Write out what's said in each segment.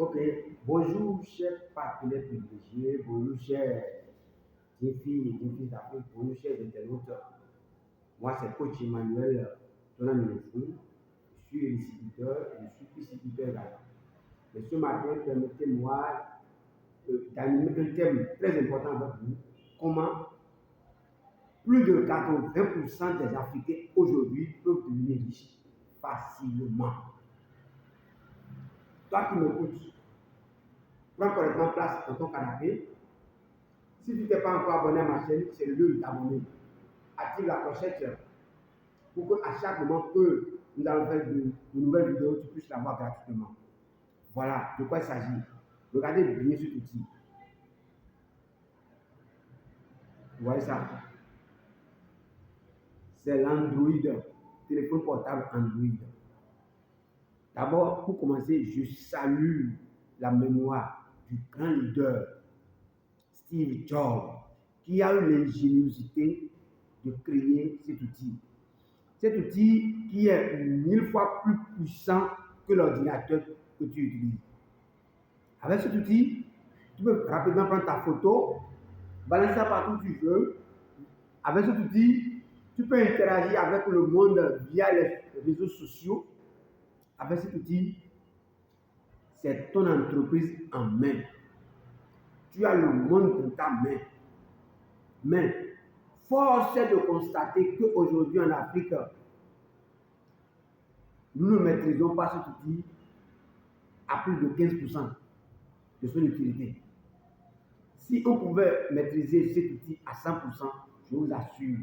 Ok, bonjour chers partenaires privilégiés, bonjour chers défis d'Afrique, bonjour chers internautes. Moi c'est coach Emmanuel Tonan Menefou, je suis récipiteur et je suis pisciculteur également. Mais ce matin, permettez-moi d'animer un thème très important avec vous. Comment plus de 80% des Africains aujourd'hui peuvent devenir riches facilement. Toi qui m'écoutes, prends correctement place dans ton canapé. Si tu n'es pas encore abonné à ma chaîne, c'est le lieu de t'abonner. Active la clochette pour qu'à chaque moment que nous allons faire de nouvelles vidéos, tu puisses l'avoir gratuitement. Voilà de quoi il s'agit. Regardez bien cet outil. Vous voyez ça? C'est l'Android, téléphone portable Android. D'abord, pour commencer, je salue la mémoire du grand leader Steve Jobs, qui a eu l'ingéniosité de créer cet outil. Cet outil qui est 1000 fois plus puissant que l'ordinateur que tu utilises. Avec cet outil, tu peux rapidement prendre ta photo, balancer ça partout où tu veux. Avec cet outil, tu peux interagir avec le monde via les réseaux sociaux. Avec cet outil, c'est ton entreprise en main. Tu as le monde dans ta main. Mais force est de constater qu'aujourd'hui en Afrique, nous ne maîtrisons pas cet outil à plus de 15% de son utilité. Si on pouvait maîtriser cet outil à 100%, je vous assure,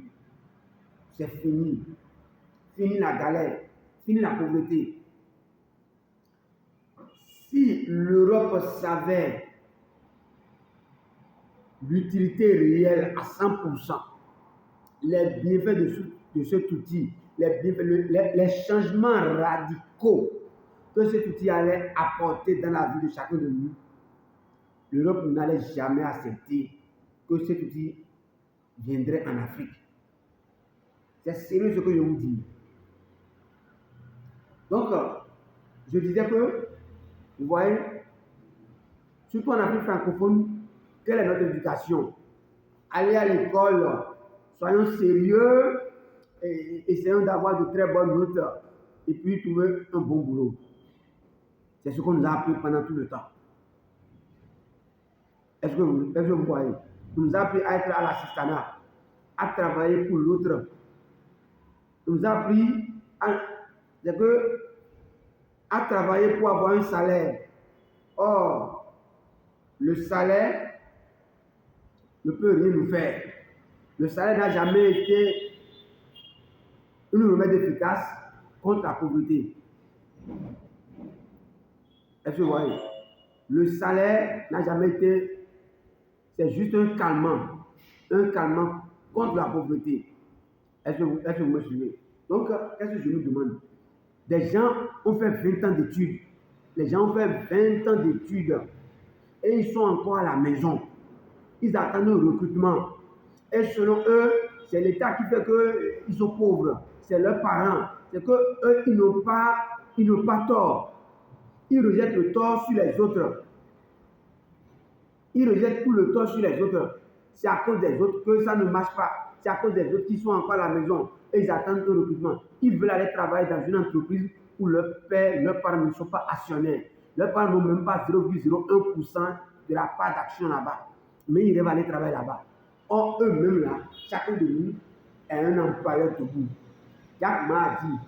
c'est fini. Fini la galère, fini la pauvreté. Si l'Europe savait l'utilité réelle à 100%, les bienfaits de cet outil, les changements radicaux que cet outil allait apporter dans la vie de chacun de nous, l'Europe n'allait jamais accepter que cet outil viendrait en Afrique. C'est sérieux ce que je vous dis. Donc, je disais que, vous voyez, surtout en Afrique francophone, quelle est notre éducation? Aller à l'école, soyons sérieux et essayons d'avoir de très bonnes notes et puis trouver un bon boulot. C'est ce qu'on nous a appris pendant tout le temps. Est-ce que vous voyez? On nous a appris à être à l'assistanat, à travailler pour l'autre. On nous a appris à travailler pour avoir un salaire. Or, le salaire ne peut rien nous faire. Le salaire n'a jamais été un remède efficace contre la pauvreté. Est-ce que vous voyez? Le salaire n'a jamais été, c'est juste un calmant contre la pauvreté. Est-ce que vous me suivez? Donc, qu'est-ce que je nous demande? Des gens ont fait 20 ans d'études. Les gens ont fait 20 ans d'études et ils sont encore à la maison. Ils attendent un recrutement. Et selon eux, c'est l'État qui fait qu'ils sont pauvres. C'est leurs parents. C'est qu'eux, ils n'ont pas tort. Ils rejettent le tort sur les autres. Ils rejettent tout le tort sur les autres. C'est à cause des autres que ça ne marche pas. C'est à cause des autres qui sont encore à la maison et ils attendent un recrutement. Ils veulent aller travailler dans une entreprise où leurs pères, leurs parents ne sont pas actionnaires. Leurs parents n'ont même pas 0,01% de la part d'action là-bas. Mais ils rêvent aller travailler là-bas. Or, eux-mêmes là, chacun de nous est un employeur debout. Jack Ma a dit,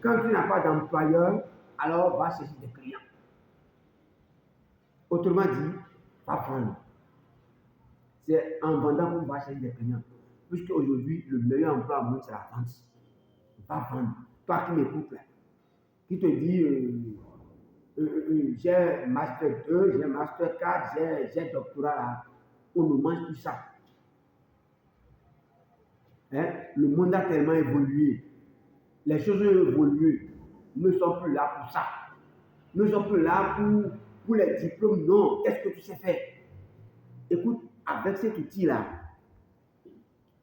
quand tu n'as pas d'employeur, alors va chercher des clients. Autrement dit, va vendre. C'est en vendant qu'on va chercher des clients. Puisque aujourd'hui, le meilleur emploi au monde, c'est la vente. Va vendre. Toi qui m'écoutes là, qui te dit, j'ai Master 2, j'ai Master 4, j'ai doctorat là, on ne mange plus ça. Hein? Le monde a tellement évolué. Les choses ont évolué. Nous ne sommes plus là pour ça. Nous ne sommes plus là pour les diplômes. Non. Qu'est-ce que tu sais faire? Écoute, avec cet outil-là,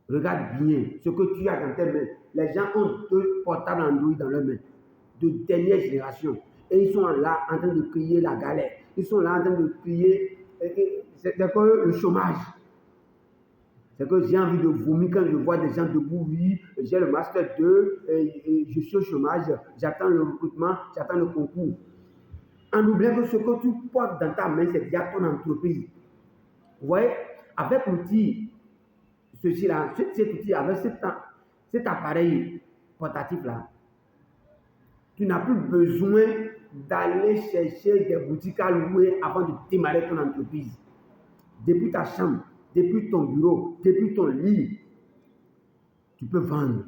regarde bien ce que tu as dans tes mains. Les gens ont deux portables Android dans leurs mains, de dernière génération. et ils sont là en train de crier la galère. Ils sont là en train de crier c'est que le chômage. C'est que j'ai envie de vomir quand je vois des gens debout, oui, j'ai le master 2, et je suis au chômage, j'attends le recrutement, j'attends le concours. En oubliant que ce que tu portes dans ta main, c'est déjà ton entreprise. Vous voyez, avec l'outil, ceci-là, cet outil, avec cet appareil portatif-là, tu n'as plus besoin d'aller chercher des boutiques à louer avant de démarrer ton entreprise. Depuis ta chambre, depuis ton bureau, depuis ton lit, tu peux vendre.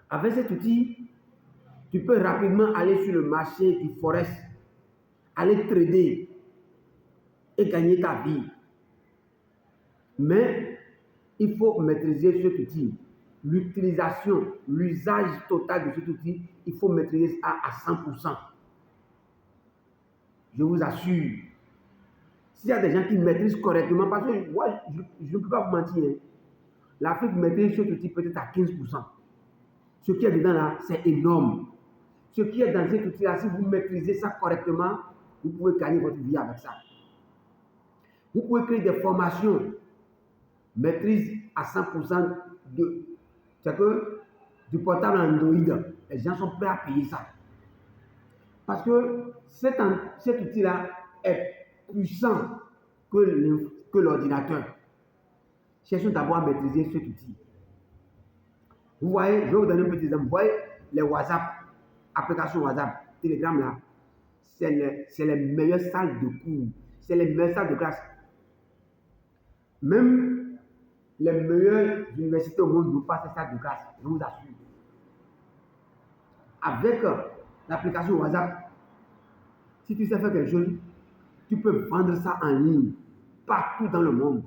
Avec cet outil, tu peux rapidement aller sur le marché du forex, aller trader et gagner ta vie. Mais il faut maîtriser cet outil. L'utilisation, l'usage total de cet outil, il faut maîtriser ça à 100%. Je vous assure. S'il y a des gens qui maîtrisent correctement, parce que moi, je ne peux pas vous mentir, hein, l'Afrique maîtrise cet outil peut-être à 15%. Ce qui est dedans là, c'est énorme. Ce qui est dans cet outil-là, si vous maîtrisez ça correctement, vous pouvez gagner votre vie avec ça. Vous pouvez créer des formations, maîtrise à 100% c'est que du portable Android. Les gens sont prêts à payer ça. Parce que cet outil-là est puissant que l'ordinateur. Cherchons d'abord à maîtriser cet outil. Vous voyez, je vais vous donner un petit exemple. Vous voyez les WhatsApp, application WhatsApp, Telegram là, c'est les meilleures salles de cours, c'est les meilleures salles de classe. Même les meilleures universités au monde n'ont pas ces salles de classe, je vous assure. Avec l'application WhatsApp, si tu sais faire quelque chose, tu peux vendre ça en ligne, partout dans le monde.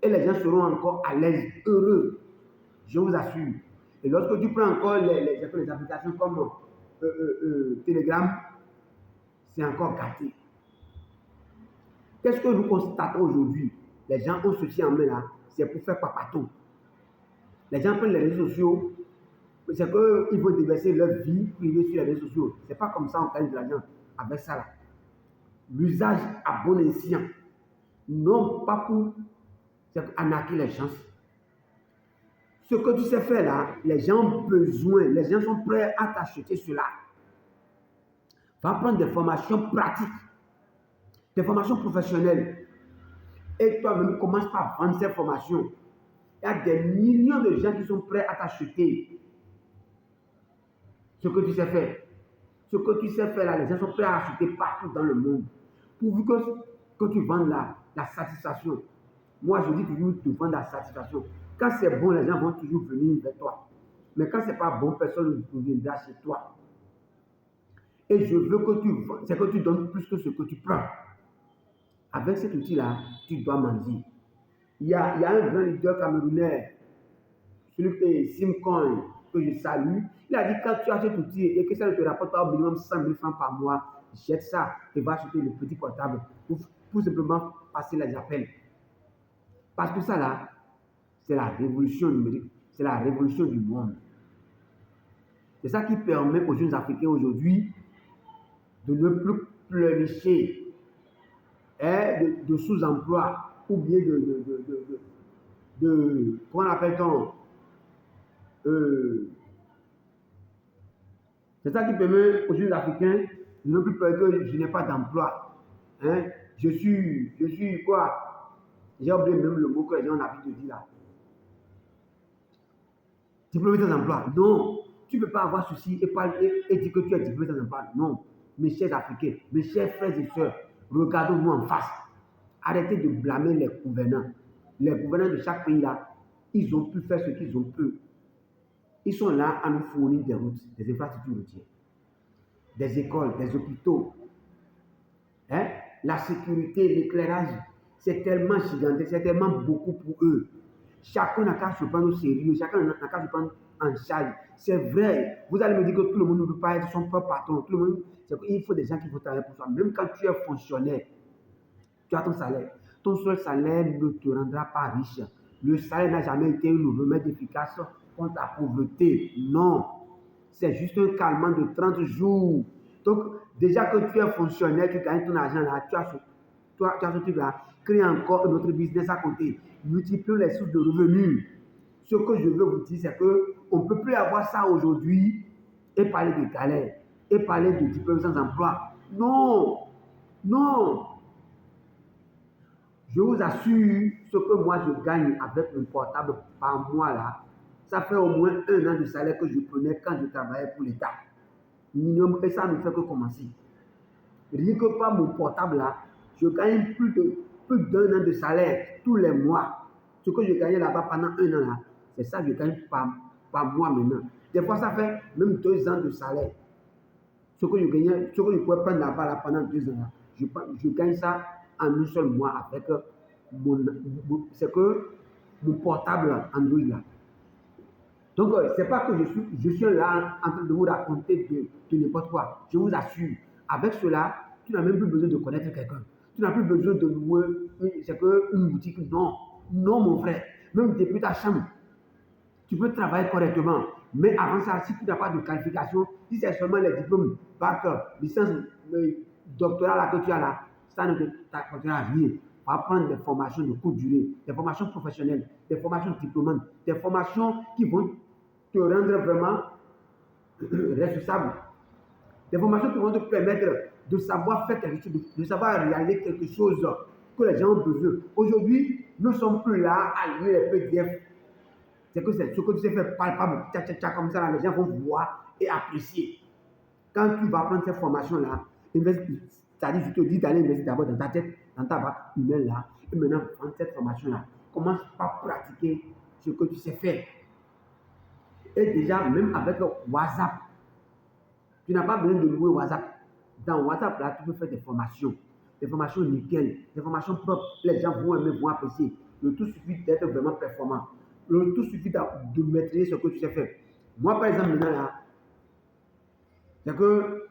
Et les gens seront encore à l'aise, heureux, je vous assure. Et lorsque tu prends encore les applications comme Telegram, c'est encore gâté. Qu'est-ce que nous constatons aujourd'hui? Les gens ont ceci en main là, c'est pour faire papato. Les gens prennent les réseaux sociaux, c'est qu'ils veulent déverser leur vie privée sur les réseaux sociaux. C'est pas comme ça on gagne de l'argent avec ça là. L'usage à bon escient, non pas pour arnaquer les gens. Ce que tu sais faire là, les gens ont besoin, les gens sont prêts à t'acheter cela. Va prendre des formations pratiques, des formations professionnelles. Et toi-même, commence par vendre ces formations. Il y a des millions de gens qui sont prêts à t'acheter ce que tu sais faire. Ce que tu sais faire là, les gens sont prêts à acheter partout dans le monde. Pourvu que tu vendes la satisfaction. Moi, je dis toujours de vendre la satisfaction. Quand c'est bon, les gens vont toujours venir vers toi. Mais quand ce n'est pas bon, personne ne viendra chez toi. Et je veux que tu donnes plus que ce que tu prends. Avec cet outil-là, tu dois mendier. Il y a un grand leader camerounais, celui qui est Simcoin, que je salue. Il a dit quand tu as cet outil et que ça ne te rapporte pas au minimum 100 000 francs par mois, jette ça et va acheter le petit portable pour simplement passer les appels. Parce que ça là, c'est la révolution numérique, c'est la révolution du monde. C'est ça qui permet aux jeunes Africains aujourd'hui de ne plus pleurnicher de sous-emploi ou bien comment appelle-t-on c'est ça qui permet aux jeunes Africains de ne plus pleurer que je n'ai pas d'emploi. Hein? Je suis quoi? J'ai oublié même le mot que les gens ont l'habitude de dire là. Diplômé sans emploi. Non, tu ne peux pas avoir ceci et dire que tu es diplômé sans emploi. Non, mes chers Africains, mes chers frères et sœurs, regardons-nous en face. Arrêtez de blâmer les gouvernants. Les gouvernants de chaque pays là, ils ont pu faire ce qu'ils ont pu. Ils sont là à nous fournir des routes, des infrastructures routières, des écoles, des hôpitaux. Hein? La sécurité, l'éclairage, c'est tellement gigantesque, c'est tellement beaucoup pour eux. Chacun n'a qu'à se prendre au sérieux, chacun n'a qu'à se prendre en charge. C'est vrai, vous allez me dire que tout le monde ne peut pas être son propre patron. Tout le monde, il faut des gens qui vont travailler pour soi. Même quand tu es fonctionnaire, tu as ton salaire. Ton seul salaire ne te rendra pas riche. Le salaire n'a jamais été un remède efficace contre la pauvreté. Non. C'est juste un calmant de 30 jours Donc, déjà que tu es fonctionnaire, tu gagnes ton argent là, tu as ce truc là, crée encore un autre business à côté. Multiplie les sources de revenus. Ce que je veux vous dire, c'est qu'on ne peut plus avoir ça aujourd'hui et parler de galère, et parler de diplôme sans emploi. Non, non. Je vous assure, ce que moi je gagne avec mon portable par mois là, ça fait au moins 1 an de salaire que je prenais quand je travaillais pour l'État. Minimum, et ça ne fait que commencer. Rien que par mon portable là, je gagne plus d'1 an de salaire tous les mois. Ce que je gagnais là-bas pendant 1 an là, c'est ça que je gagne par mois maintenant. Des fois, ça fait même 2 ans de salaire. Ce que je gagnais, ce que je pouvais prendre là-bas là, pendant 2 ans là, je gagne ça en un seul mois avec c'est que mon portable Android là. Donc, c'est pas que je suis là en train de vous raconter de n'importe quoi. Je vous assure, avec cela, tu n'as même plus besoin de connaître quelqu'un. Tu n'as plus besoin de louer une boutique. Non, non, mon frère. Même depuis ta chambre, tu peux travailler correctement. Mais avant ça, si tu n'as pas de qualification, si c'est seulement les diplômes, bac, licence, le doctorat là que tu as là, ça ne t'apportera rien. On va prendre des formations de courte durée, des formations professionnelles, des formations diplômantes, des formations qui vont te rendre vraiment responsable. Des formations qui vont te permettre de savoir faire quelque chose, de savoir réaliser quelque chose que les gens ont besoin. Aujourd'hui, nous ne sommes plus là à lire les PDF. C'est que c'est ce que tu sais faire palpable, comme ça, là, les gens vont voir et apprécier. Quand tu vas prendre cette formation-là, c'est-à-dire, je te dis d'aller investir d'abord dans ta tête, dans ta boîte humaine là, et maintenant prendre cette formation-là. Commence par pratiquer ce que tu sais faire. Et déjà, même avec WhatsApp, tu n'as pas besoin de louer WhatsApp. Dans WhatsApp, là, tu peux faire des formations nickel, des formations propres. Les gens vont aimer, vont apprécier. Le tout suffit d'être vraiment performant. Le tout suffit de maîtriser ce que tu sais faire. Moi, par exemple, maintenant, là, c'est que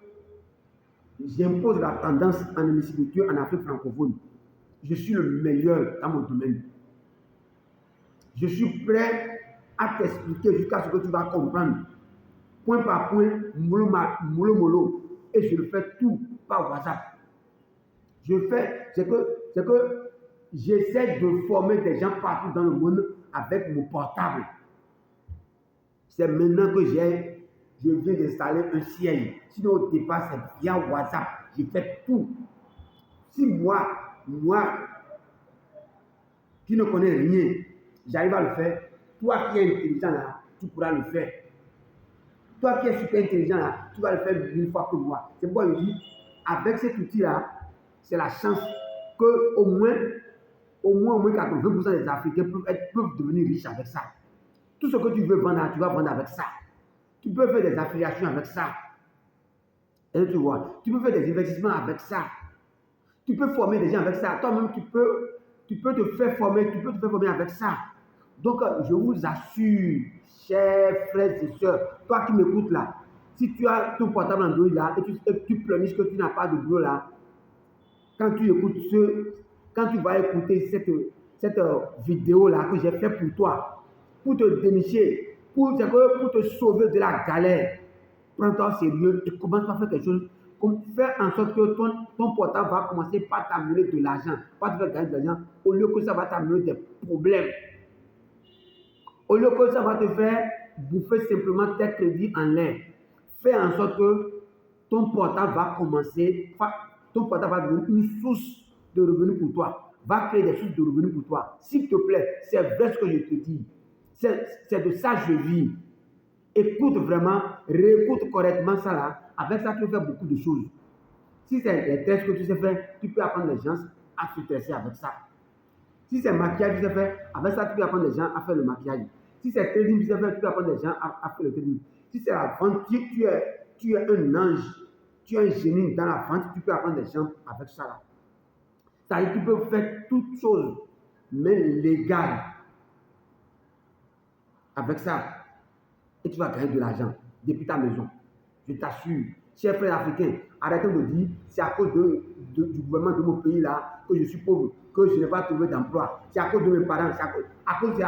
j'impose la tendance en hémicycle en Afrique francophone. Je suis le meilleur dans mon domaine. Je suis prêt à t'expliquer jusqu'à ce que tu vas comprendre. Point par point, mollo. Et je le fais tout par WhatsApp. C'est que j'essaie de former des gens partout dans le monde avec mon portable. C'est maintenant que je viens d'installer un siège. Sinon, au départ, c'est via WhatsApp. J'ai fait tout. Si moi, qui ne connais rien, j'arrive à le faire, toi qui es intelligent là, tu pourras le faire. Toi qui es super intelligent là, tu vas le faire 1000 fois que moi. C'est pourquoi je dis, avec cet outil-là, c'est la chance que au moins 80% des Africains peuvent devenir riches avec ça. Tout ce que tu veux vendre, tu vas vendre avec ça. Tu peux faire des affiliations avec ça. Et tu vois, tu peux faire des investissements avec ça. Tu peux former des gens avec ça. Toi-même, tu peux te faire former, avec ça. Donc, je vous assure, chers frères et sœurs, toi qui m'écoutes là, si tu as ton portable Android là et tu pleurniches que tu n'as pas de boulot là, quand tu vas écouter cette vidéo là que j'ai fait pour toi, pour te dénicher, pour te sauver de la galère, prends-toi au sérieux et commence par faire quelque chose. Faire en sorte que ton portable va commencer par t'amener de l'argent, pas te faire gagner de l'argent, au lieu que ça va t'amener des problèmes. Au lieu que ça va te faire bouffer simplement tes crédits en l'air. Fais en sorte que ton portable va devenir une source de revenus pour toi. Va créer des sources de revenus pour toi. S'il te plaît, c'est vrai ce que je te dis. C'est de ça que je vis. Écoute vraiment, réécoute correctement ça là. Avec ça, tu peux faire beaucoup de choses. Si c'est les tests que tu sais faire, tu peux apprendre les gens à se tester avec ça. Si c'est maquillage, tu sais faire, avec ça, tu peux apprendre les gens à faire le maquillage. Si c'est trading, tu sais faire, tu peux apprendre les gens à faire le trading. Si c'est la vente, tu es un ange, tu es un génie dans la vente, tu peux apprendre les gens avec ça là. C'est-à-dire que tu peux faire toutes choses, mais légales. Avec ça, et tu vas gagner de l'argent depuis ta maison. Je t'assure, chers frères africains, arrêtez de dire c'est à cause du gouvernement de mon pays là que je suis pauvre, que je n'ai pas trouvé d'emploi. C'est à cause de mes parents, c'est à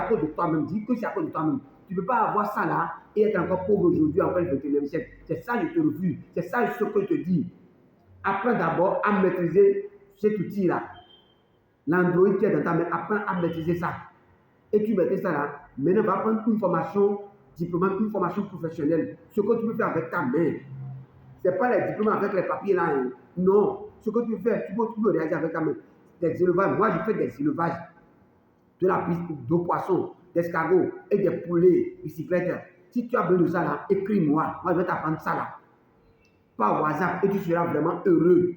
cause de toi-même. Dis que c'est à cause de toi-même. Tu ne peux pas avoir ça là et être encore pauvre aujourd'hui, encore le 21e siècle. C'est ça, je te refuse. C'est ça ce que je te dis. Apprends d'abord à maîtriser cet outil-là. L'Android qui est dans ta main, apprends à maîtriser ça. Et tu maîtrises ça là. Maintenant, va prendre une formation diplômante, une formation professionnelle. Ce que tu peux faire avec ta main. Ce n'est pas les diplômes avec les papiers là. Hein. Non. Ce que tu peux faire, tu peux réaliser avec ta main. Des élevages. Moi, je fais des élevages. De la piste de poissons, d'escargots et des poulets, bicyclettes. Si tu as besoin de ça là, écris-moi. Moi, je vais t'apprendre ça là. Par WhatsApp et tu seras vraiment heureux.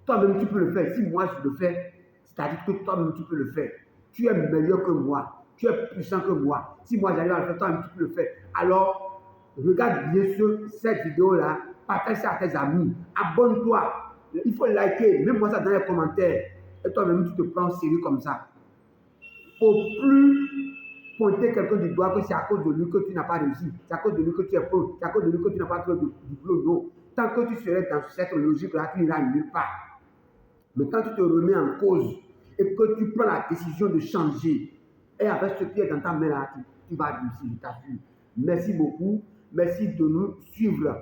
Toi-même, tu peux le faire. Si moi, je le fais, c'est-à-dire que toi-même, tu peux le faire. Tu es meilleur que moi. Tu es puissant que moi. Si moi, j'arrive à le faire, toi-même, tu peux le faire. Alors, regarde bien cette vidéo-là. Partage ça à tes amis. Abonne-toi. Il faut liker. Mets-moi ça dans les commentaires. Et toi-même, tu te prends au sérieux comme ça. Il ne faut plus pointer quelqu'un du doigt que c'est à cause de lui que tu n'as pas réussi. C'est à cause de lui que tu es pauvre. C'est à cause de lui que tu n'as pas trouvé de diplôme. Non. Tant que tu serais dans cette logique-là, tu n'iras nulle part. Mais quand tu te remets en cause et que tu prends la décision de changer, et avec ce qui est dans ta main là, tu vas réussir, je t'assure. Merci beaucoup. Merci de nous suivre.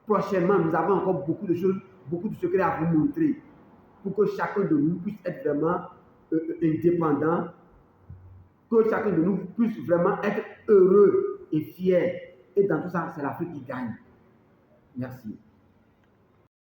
Prochainement, nous avons encore beaucoup de choses, beaucoup de secrets à vous montrer pour que chacun de nous puisse être vraiment indépendant, que chacun de nous puisse vraiment être heureux et fier. Et dans tout ça, c'est l'Afrique qui gagne. Merci.